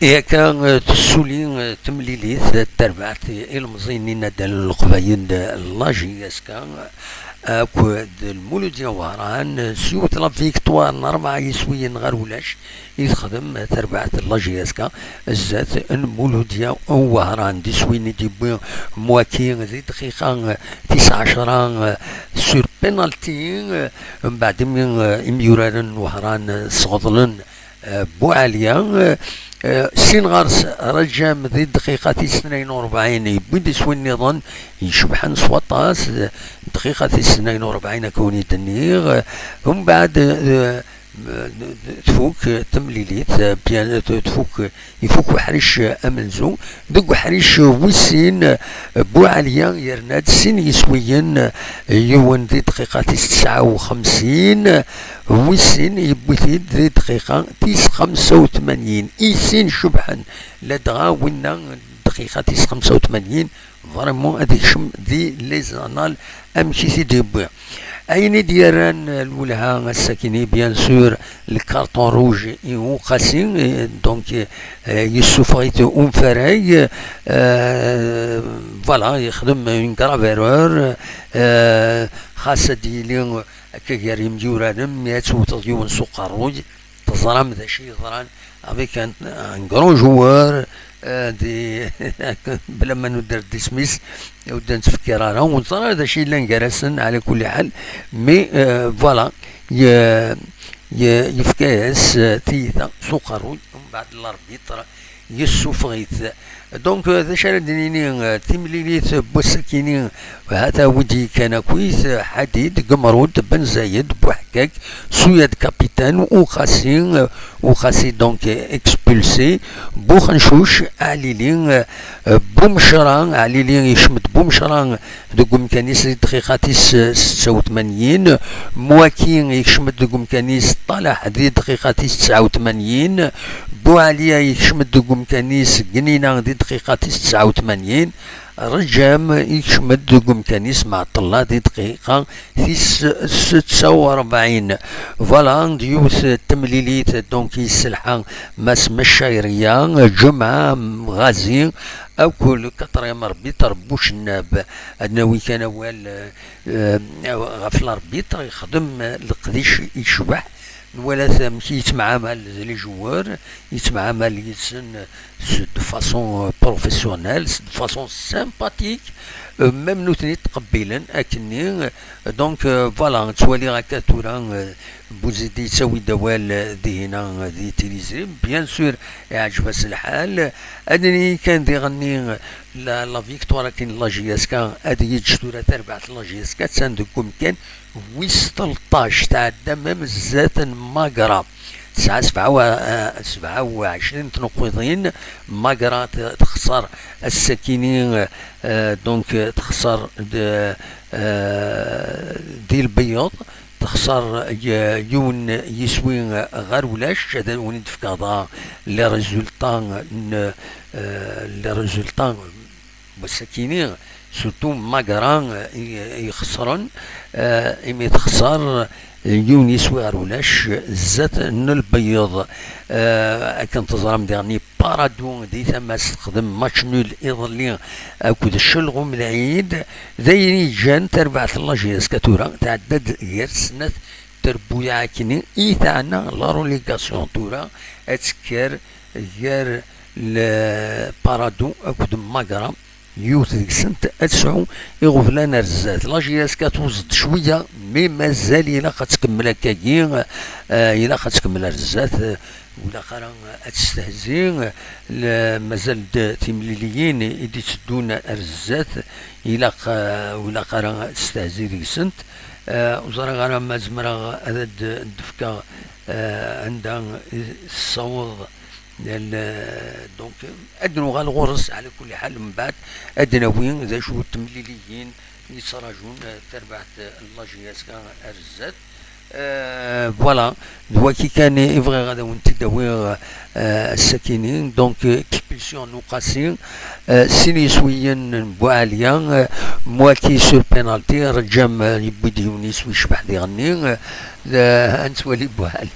إيه كان تسولي تمليليت تربعت المزينين ديال القبايل اللاجي كان اكو المولوديا وهران سيوت لا فيكتوار 4 يسويين غير ولاش يخدم تربعت اللاجياسكا الزات المولوديا وهران دي سويني دي بو مواكي ذي دقيقة 19 سور بينالتي من بعد من اميوران وهران صغضلن بو عالية سين غارس رجام ذي الدقيقة 42 يبدي سوي النظام يشبحن سواطاس دقيقة 42 كوني دنيغ هم بعد تفوك تمليليت بيان تفوك يفوك وحريش امنزو دوك وحريش وسين بو عليا يرناد سين يسويين يوان ذي دقيقة 59 وسين يبوثيد ذي دقيقة 85 إيسين شبحا لدغا ونا دقيقة 85 فريمون هذيك شم ذي ليزانال امشي سيدي بو اين ديران الولها الساكني بيان سور الكارطون روج يو قاسين دونك يسوفريت اون فراي فوالا يخدم اون كراف ايرور خاصة ديالي كيغاري مديورانم مياتوت يون سوق الروج تزرام ذا شي يزران افيك ان كرون جوار دي بلا ما ندير ديسميس ودا نتفكر انا ونصرا هذا الشيء اللي نقرسن على كل حال مي فوالا يفكاس تيتا سكروي ومن بعد الاربيتر يسوفغيت دونك هذا شال دينيني تمليليت بوسكيني هذا ودي كان كويس حديد قمرود بن زايد بوحكاك سويد كابيتان وخاسي دونك اكسبولسي بوخنشوش عليلين بومشران عليلين يشمت بومشران دوكم كانيس دقيقة 86 مواكين يشمت دوكم كانيس طالع هذه دقيقة 89 بو عليا يشمت دوكم كانيس قنينة دي دقيقة 89 رجام يشمد دوكم كانيس مع طلا دي دقيقة 46 فوالا ديوث تمليليت دونك يسلحان ماس مشايريا جمعة غازي او كل كتريم ربيتر بوش الناب انوي كان اول غفل ربيتر يخدم القديش يشبح ولا مشي يتمعامل لي جوار يتمعامل يتسن دو فاسون بروفيسيونيل دو فاسون سامباتيك ميم نوتني تقبيلا اكني دونك فوالا توالي هكا تورا بوزيدي يساوي دوال دي هنا دي تيليزي بيان سور يعجبس الحال ادني كان دي غني لا فيكتوار كاين لاجياسكا ادي يجتورا تربعة لاجياسكا تساندكم كان ويس 13 تعدى ميم زات ماقرا 27 تنقيضين ماقرا تخسر السكينين دونك تخسر دي البيض تخسر يون يسوين غير ولاش هذا وني تفكاضا لي ريزولطان والسكينين سورتو ماقران يخسرن إمي تخسر يون يسوي رولاش زات البيض كان تزرم ديرني بارادون دي ثم استخدم ماتش نول إضلي أكود الشلغم العيد ذيني جان تربعة الله جيس كتورا تعدد غير سنة تربويا كني إيثانا لا روليكاسيون تورا أتسكر غير البارادون أكود ماقرام يوث ديك سنت أتسعو يغفلان رزات لاجياس كتوزد شوية مي مازال إلا قد تكمل هكاكي إلا قد تكمل رزات ولا قرا تستهزي مازال تيمليليين يدي تدون رزات إلا ولا قرا تستهزي ديك سنت وزرا غانا ما زمرا هذا الدفكا عندها الصوض دونك ادنو غالغرس على كل حال من بعد ادناوين ذا شو التمليليين يسراجون تربعت اللاجياسكا ارزات فوالا دواكي كان يبغي غادا ونتي داوي الساكنين دونك اكسبلسيون نقاسين سينيسويين بواليا مواتي سور بينالتي رجام يبدي يونيس ويشبح دي غني انت ولي بواليا